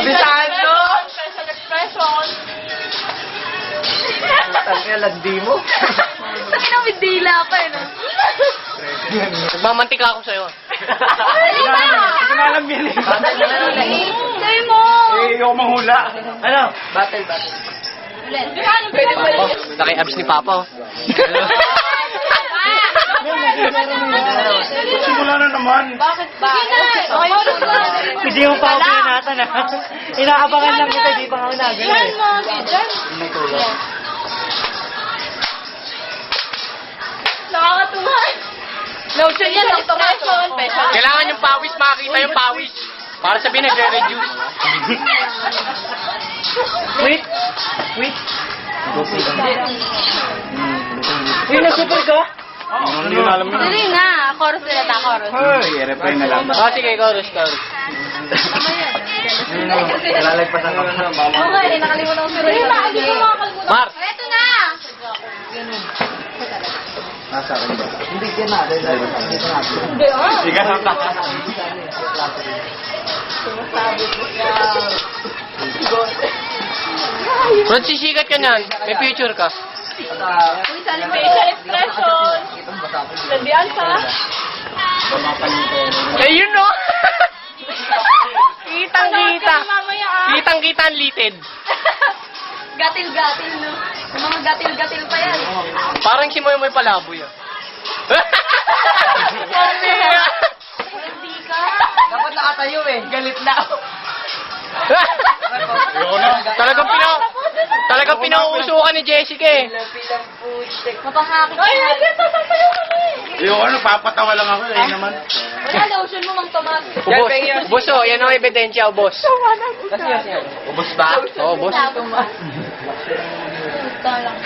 Kabisado! Special expression. Tangina, landi mo. Sakin ang may dila pa eh, no? Nagmamantika ako sa'yo. Dali na! Hindi ko na alam yan eh. Say mo! Eh, ayoko manghula. Ano? Battle. Pwede mo Oh, naki-abs ni Papa, oh. Simula na naman. Bakit ba? Hindi mo pa ako pinanatan ha. Inaabangan lang kita, di pa ako nagano Diyan eh. mo, diyan. Nakakatuwa. Lotion yan, ang tomato. Kailangan yung pawis, makakita yung pawis. Para sabihin, nagre-reduce. Wait. Uy, na-super ka? Hindi ko na alam yun. Dali na, chorus nila ta, chorus. Ay, refrain na lang. Oh, sige, chorus. Nalalagpasan ko. Oo nga, eh, nakalimutan ko si Roy. Hindi ko makakalimutan. Mar! Eto na! Nasa akin ba? Hindi, yan na. Dito na. Hindi, oh. Sige, hapa. Brad, sisikat ka niyan. May future ka. Uy, sana facial expression. Landian ka. Eh, yun, no? Kitang-kita. Mamaya ah. Kitang-kita ang litid. Gatil-gatil, no? Yung mga gatil-gatil pa yan. Parang si Moy palaboy, ah. Hindi ka. Dapat nakatayo eh. Galit na. Talagang pinauusukan ni Jessica eh. Mapangakit. Ay, hindi. Sasasayo kami. Yung ano, papatawa lang ako eh naman. Wala, lotion mo, Mang Tomas. Ubos, oh. Yan ang ebidensya, ubos. Ubus ba? Oo, ubos. Puta lang.